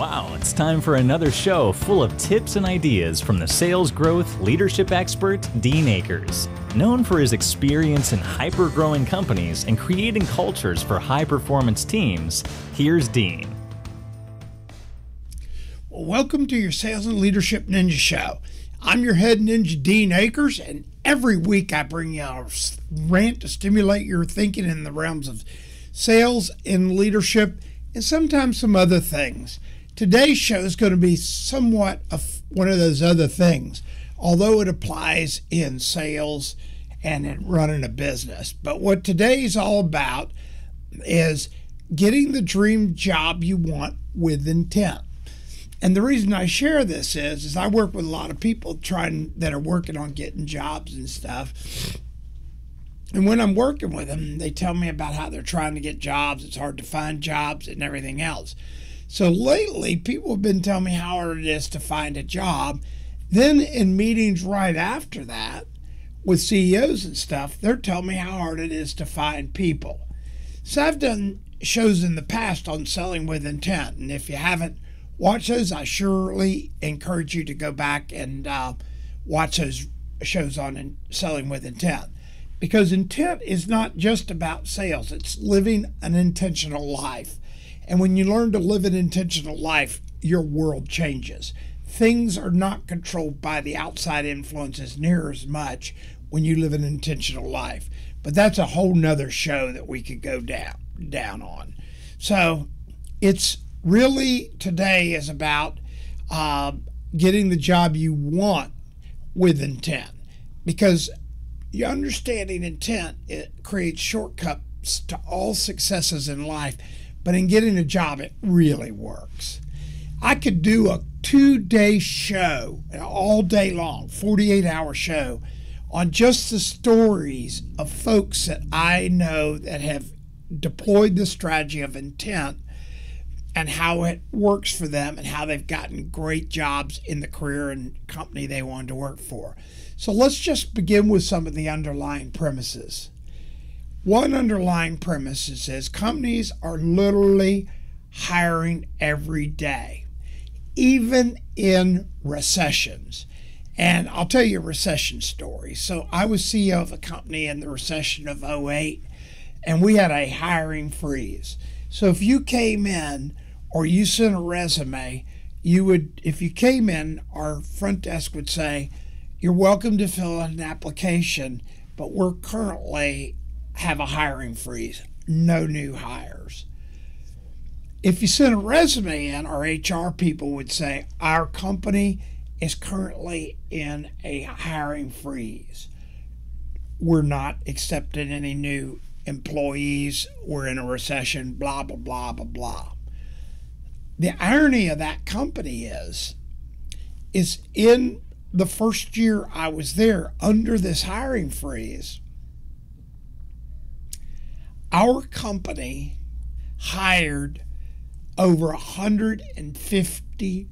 Wow, it's time for another show full of tips and ideas from the sales growth leadership expert, Dean Akers. Known for his experience in hyper-growing companies and creating cultures for high-performance teams, here's Dean. Well, welcome to your Sales and Leadership Ninja Show. I'm your head ninja, Dean Akers, and every week I bring you a rant to stimulate your thinking in the realms of sales and leadership and sometimes some other things. Today's show is going to be somewhat of one of those other things, although it applies in sales and in running a business. But what today's all about is getting the dream job you want with intent. And the reason I share this is I work with a lot of people that are working on getting jobs and stuff. And when I'm working with them, they tell me about how they're trying to get jobs. It's hard to find jobs and everything else. So lately, people have been telling me how hard it is to find a job. Then in meetings right after that with CEOs and stuff, they're telling me how hard it is to find people. So I've done shows in the past on selling with intent. And if you haven't watched those, I surely encourage you to go back and watch those shows on selling with intent. Because intent is not just about sales. It's living an intentional life. And when you learn to live an intentional life, your world changes. Things are not controlled by the outside influences near as much when you live an intentional life. But that's a whole nother show that we could go down on. So it's really today is about getting the job you want with intent. Because your understanding intent, it creates shortcuts to all successes in life. But in getting a job, it really works. I could do a 2-day show, all day long, 48-hour show, on just the stories of folks that I know that have deployed the strategy of intent and how it works for them and how they've gotten great jobs in the career and company they wanted to work for. So let's just begin with some of the underlying premises. One underlying premise is companies are literally hiring every day, even in recessions. And I'll tell you a recession story. So I was CEO of a company in the recession of '08, and we had a hiring freeze. So if you came in or you sent a resume, if you came in, our front desk would say, "You're welcome to fill out an application, but we're currently have a hiring freeze, no new hires." If you sent a resume in, our HR people would say, "Our company is currently in a hiring freeze. We're not accepting any new employees. We're in a recession, blah, blah, blah, blah, blah." The irony of that company is in the first year I was there under this hiring freeze, our company hired over 150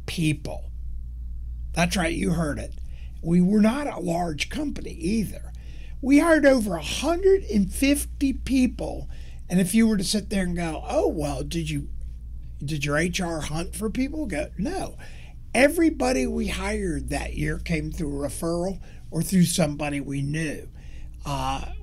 people. That's right, you heard it. We were not a large company either. We hired over 150 people. And if you were to sit there and go, "Oh, well, did your HR hunt for people?" Go, no. Everybody we hired that year came through a referral or through somebody we knew.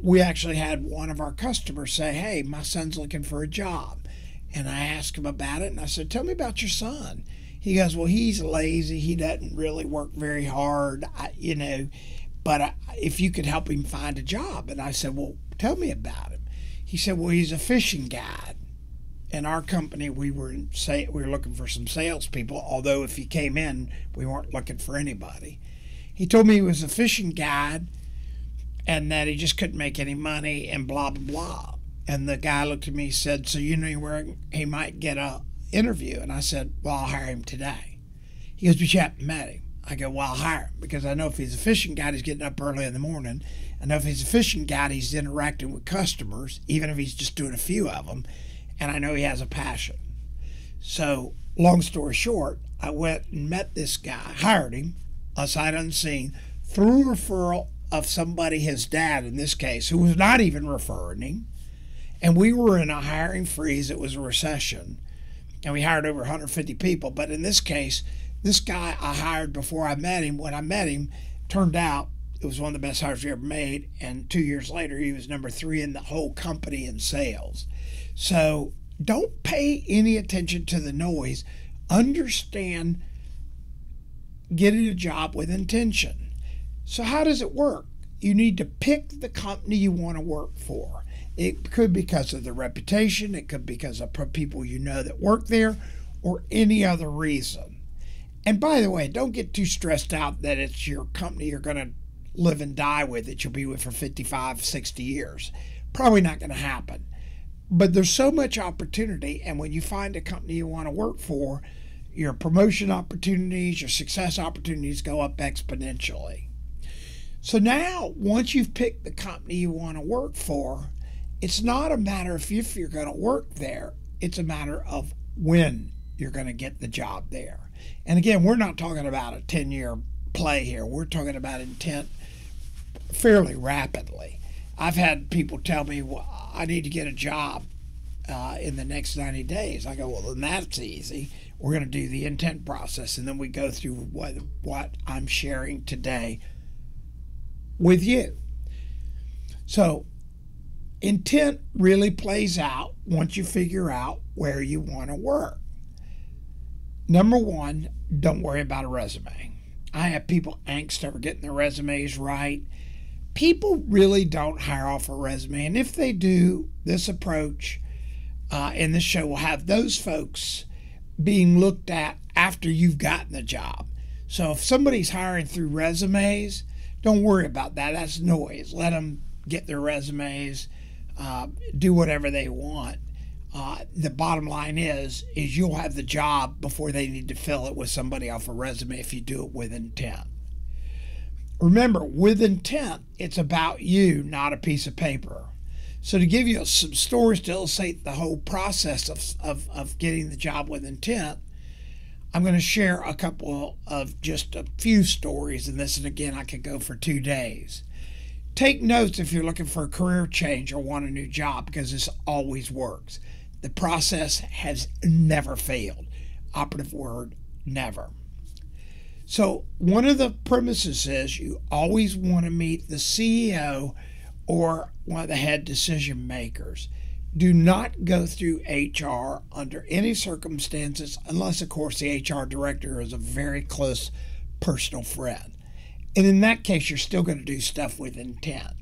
We actually had one of our customers say, "Hey, my son's looking for a job." And I asked him about it, and I said, "Tell me about your son." He goes, "Well, he's lazy. He doesn't really work very hard, but if you could help him find a job." And I said, "Well, tell me about him." He said, "Well, he's a fishing guide. In our company, we were looking for some salespeople, although if he came in, we weren't looking for anybody." He told me he was a fishing guide and that he just couldn't make any money and blah, blah, blah. And the guy looked at me and said, "So you know where he might get a interview?" And I said, "Well, I'll hire him today." He goes, "But you haven't met him." I go, "Well, I'll hire him because I know if he's a fishing guide, he's getting up early in the morning. I know if he's a fishing guide, he's interacting with customers, even if he's just doing a few of them. And I know he has a passion." So long story short, I went and met this guy, hired him, sight unseen, through referral of somebody, his dad in this case, who was not even referring him. And we were in a hiring freeze. It was a recession. and we hired over 150 people. But in this case, this guy I hired before I met him. When I met him, turned out it was one of the best hires we ever made. And 2 years later, he was number 3 in the whole company in sales. So don't pay any attention to the noise. Understand getting a job with intention. So how does it work? You need to pick the company you want to work for. It could be because of the reputation. It could be because of people you know that work there, or any other reason. And by the way, don't get too stressed out that it's your company you're going to live and die with, that you'll be with for 55, 60 years. Probably not going to happen. But there's so much opportunity, and when you find a company you want to work for, your promotion opportunities, your success opportunities go up exponentially. So now, once you've picked the company you want to work for, it's not a matter of if you're going to work there. It's a matter of when you're going to get the job there. And again, we're not talking about a 10-year play here. We're talking about intent fairly rapidly. I've had people tell me, well, I need to get a job in the next 90 days. I go, well, then that's easy. We're going to do the intent process, and then we go through what I'm sharing today with you. So intent really plays out once you figure out where you want to work. Number one, don't worry about a resume. I have people angst over getting their resumes right. People really don't hire off a resume, and if they do, this approach in this show will have those folks being looked at after you've gotten the job. So if somebody's hiring through resumes, don't worry about that. That's noise. Let them get their resumes, do whatever they want. The bottom line is you'll have the job before they need to fill it with somebody off a resume if you do it with intent. Remember, with intent, it's about you, not a piece of paper. So to give you some stories to illustrate the whole process of getting the job with intent, I'm going to share a couple of just a few stories in this, and again, I could go for 2 days. Take notes if you're looking for a career change or want a new job, because this always works. The process has never failed. Operative word, never. So one of the premises is you always want to meet the CEO or one of the head decision makers. Do not go through HR under any circumstances, unless, of course, the HR director is a very close personal friend. And in that case, you're still going to do stuff with intent.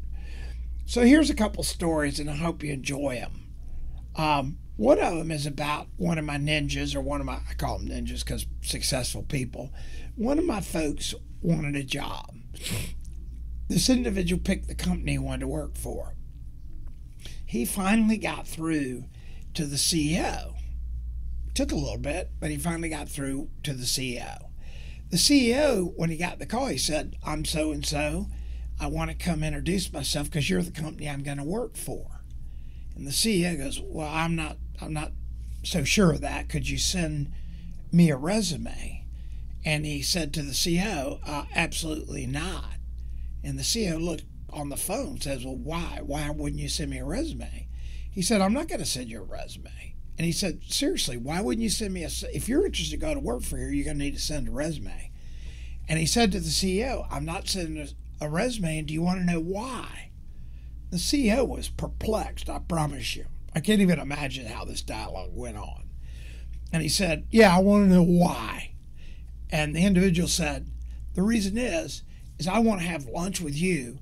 So here's a couple stories, and I hope you enjoy them. One of them is about one of my ninjas, or I call them ninjas because successful people. One of my folks wanted a job. This individual picked the company he wanted to work for. He finally got through to the CEO. It took a little bit, but he finally got through to the CEO. The CEO, when he got the call, he said, I'm so-and-so. I want to come introduce myself because you're the company I'm going to work for. And the CEO goes, well, I'm not so sure of that. Could you send me a resume? And he said to the CEO, absolutely not. And the CEO looked on the phone and says, well, why? Why wouldn't you send me a resume? He said, I'm not going to send you a resume. And he said, seriously, why wouldn't you send me if you're interested to go to work for here, you're going to need to send a resume. And he said to the CEO, I'm not sending a resume, and do you want to know why? The CEO was perplexed, I promise you. I can't even imagine how this dialogue went on. And he said, yeah, I want to know why. And the individual said, the reason is I want to have lunch with you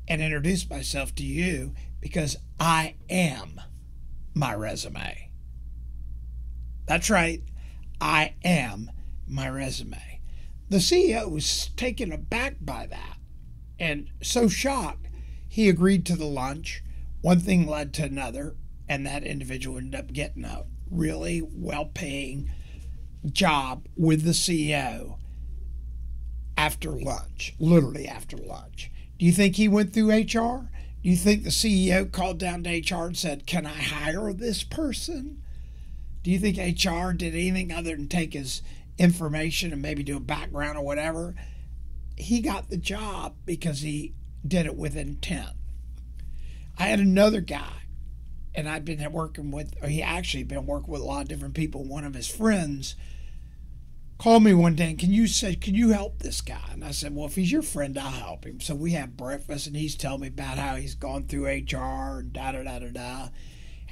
and introduce myself to you because I am my resume. That's right, I am my resume. The CEO was taken aback by that and so shocked, he agreed to the lunch. One thing led to another, and that individual ended up getting a really well-paying job with the CEO after lunch, literally after lunch. Do you think he went through HR? Do you think the CEO called down to HR and said, can I hire this person? Do you think HR did anything other than take his information and maybe do a background or whatever? He got the job because he did it with intent. I had another guy, and I'd been working with, or he actually been working with a lot of different people. One of his friends called me one day and can you help this guy? And I said, well, if he's your friend, I'll help him. So we had breakfast and he's telling me about how he's gone through HR and da-da-da-da-da.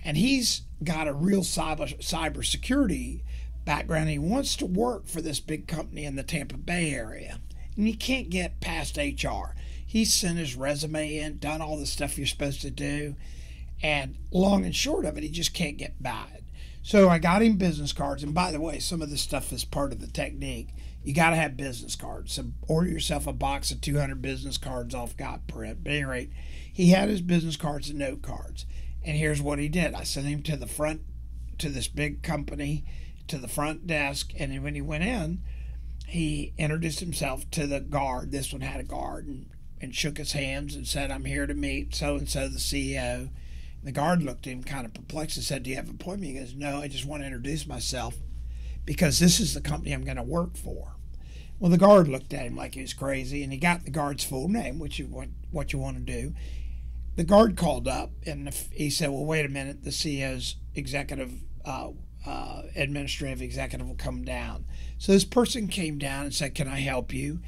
And he's got a real cybersecurity background. He wants to work for this big company in the Tampa Bay area. And he can't get past HR. He's sent his resume in, done all the stuff you're supposed to do. And long and short of it, he just can't get by it. So I got him business cards. And by the way, some of this stuff is part of the technique. You got to have business cards. So order yourself a box of 200 business cards off Got Print. But at any rate, he had his business cards and note cards. And here's what he did. I sent him to the front, to this big company, to the front desk. And then when he went in, he introduced himself to the guard. This one had a guard, and shook his hands and said, I'm here to meet so-and-so, the CEO. The guard looked at him kind of perplexed and said, do you have an appointment? He goes, no, I just want to introduce myself because this is the company I'm going to work for. Well, the guard looked at him like he was crazy, and he got the guard's full name, what you want to do. The guard called up, and he said, well, wait a minute, the CEO's administrative executive will come down. So this person came down and said, can I help you?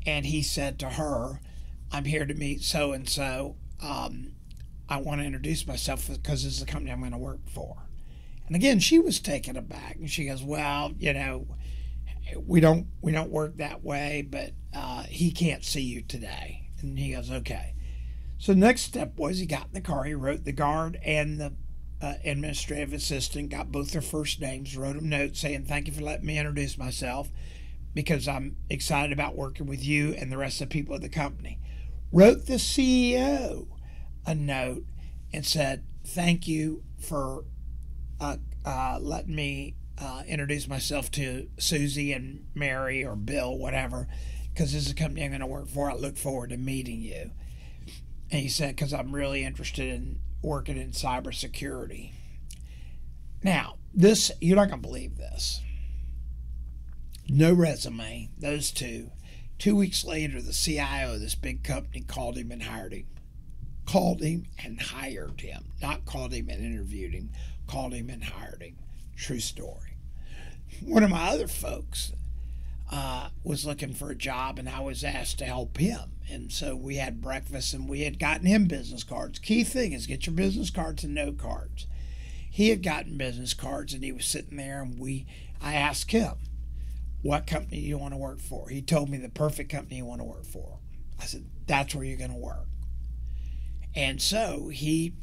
And he said to her, I'm here to meet so-and-so. I want to introduce myself because this is the company I'm going to work for. And again, she was taken aback, and she goes, well, we don't work that way, but he can't see you today. And he goes, okay. So the next step was he got in the car. He wrote the guard and the administrative assistant, got both their first names, wrote them notes saying, thank you for letting me introduce myself because I'm excited about working with you and the rest of the people at the company. Wrote the CEO a note and said, thank you for letting me introduce myself to Susie and Mary or Bill, whatever, because this is a company I'm going to work for. I look forward to meeting you. And he said, because I'm really interested in working in cybersecurity. Now, this, you're not going to believe this. No resume, those two. 2 weeks later, the CIO of this big company called him and hired him. Called him and hired him. Not called him and interviewed him. Called him and hired him. True story. One of my other folks was looking for a job, and I was asked to help him. And so we had breakfast, and we had gotten him business cards. Key thing is get your business cards and note cards. He had gotten business cards, and he was sitting there, and I asked him, what company do you want to work for? He told me the perfect company you want to work for. I said, that's where you're going to work. And so he,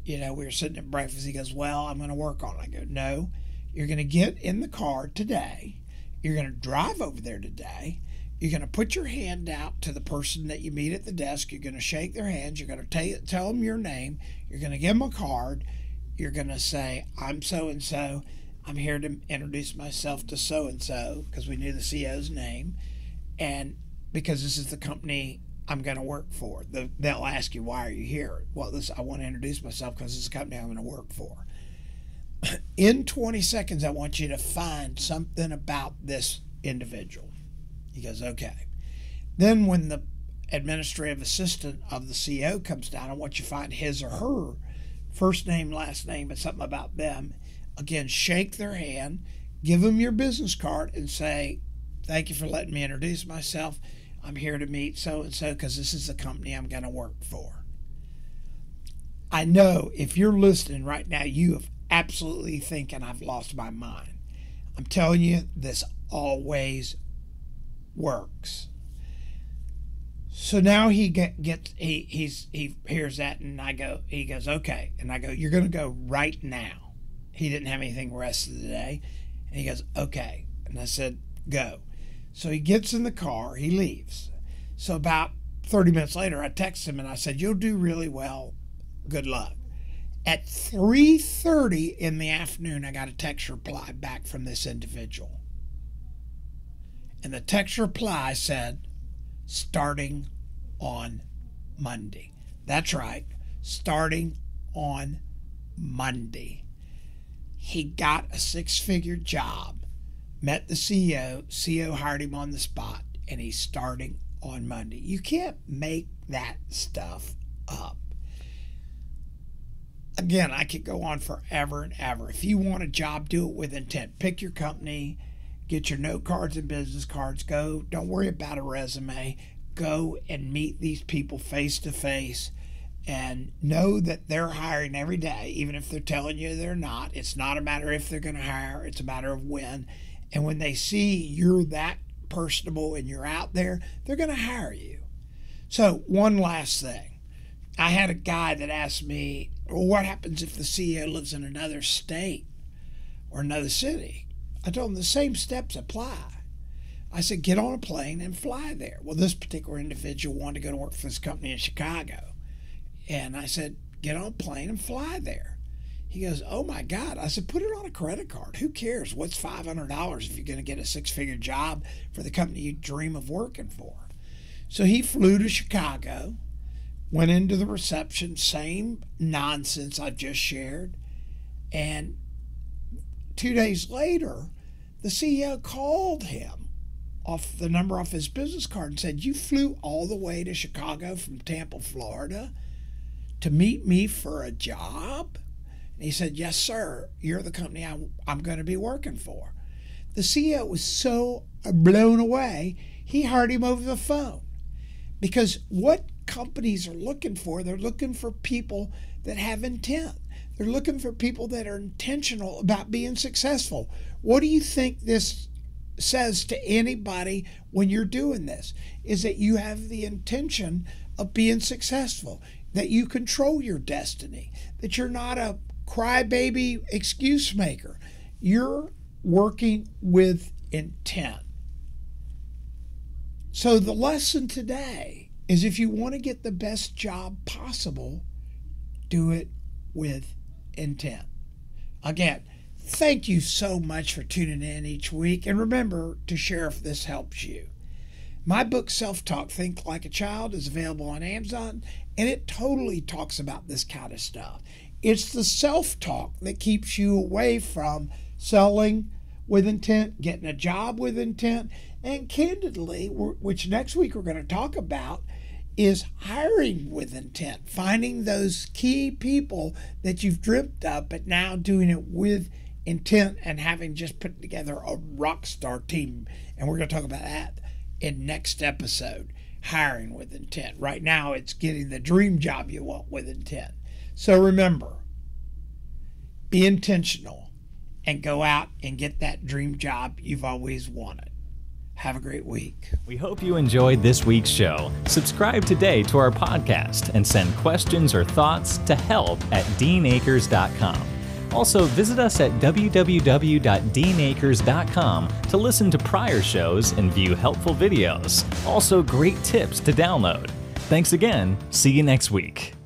we were sitting at breakfast. He goes, well, I'm going to work on it. I go, no, you're going to get in the car today. You're going to drive over there today. You're going to put your hand out to the person that you meet at the desk. You're going to shake their hands. You're going to tell them your name. You're going to give them a card. You're going to say, I'm so-and-so. I'm here to introduce myself to so-and-so because we knew the CEO's name. And because this is the company I'm going to work for. They'll ask you, why are you here? Well, I want to introduce myself because this is the company I'm going to work for. In 20 seconds, I want you to find something about this individual. He goes, okay. Then when the administrative assistant of the CEO comes down, I want you to find his or her first name, last name, and something about them. Again, shake their hand, give them your business card, and say, thank you for letting me introduce myself. I'm here to meet so-and-so because this is the company I'm going to work for. I know if you're listening right now, you have absolutely thinking I've lost my mind. I'm telling you, this always works. So now he hears that, and he goes, okay. And I go, you're going to go right now. He didn't have anything the rest of the day. And he goes, okay. And I said, go. So he gets in the car, he leaves. So about 30 minutes later, I text him and I said, you'll do really well. Good luck. At 3:30 in the afternoon, I got a text reply back from this individual. And the text reply said, starting on Monday. That's right, starting on Monday. He got a 6-figure job, met the CEO hired him on the spot, and he's starting on Monday. You can't make that stuff up. again, I could go on forever and ever. If you want a job, do it with intent. Pick your company, get your note cards and business cards. Go. Don't worry about a resume. Go and meet these people face to face and know that they're hiring every day, even if they're telling you they're not. It's not a matter if they're going to hire, it's a matter of when. And when they see you're that personable and you're out there, they're going to hire you. So one last thing. I had a guy that asked me, well, what happens if the CEO lives in another state or another city? I told him the same steps apply. I said, get on a plane and fly there. Well, this particular individual wanted to go to work for this company in Chicago. And I said, get on a plane and fly there. He goes, oh my God. I said, put it on a credit card. Who cares? What's $500 if you're going to get a six-figure job for the company you dream of working for? So he flew to Chicago, went into the reception, same nonsense I've just shared. And 2 days later, the CEO called him off the number off his business card and said, you flew all the way to Chicago from Tampa, Florida to meet me for a job? And he said, yes, sir. You're the company I'm going to be working for. The CEO was so blown away, he heard him over the phone. Because what companies are looking for, they're looking for people that have intent. They're looking for people that are intentional about being successful. What do you think this says to anybody when you're doing this? Is that you have the intention of being successful, that you control your destiny, that you're not a crybaby excuse maker. You're working with intent. So the lesson today is if you want to get the best job possible, do it with intent. Again, thank you so much for tuning in each week. And remember to share if this helps you. My book, Self-Talk, Think Like a Child, is available on Amazon, and it totally talks about this kind of stuff. It's the self-talk that keeps you away from selling with intent, getting a job with intent, and candidly, which next week we're going to talk about, is hiring with intent, finding those key people that you've dreamt up, but now doing it with intent and having just put together a rock star team. And we're going to talk about that in next episode, hiring with intent. Right now, it's getting the dream job you want with intent. So remember, be intentional and go out and get that dream job you've always wanted. Have a great week. We hope you enjoyed this week's show. Subscribe today to our podcast and send questions or thoughts to help@deanacres.com. Also, visit us at www.deanacres.com to listen to prior shows and view helpful videos. Also, great tips to download. Thanks again. See you next week.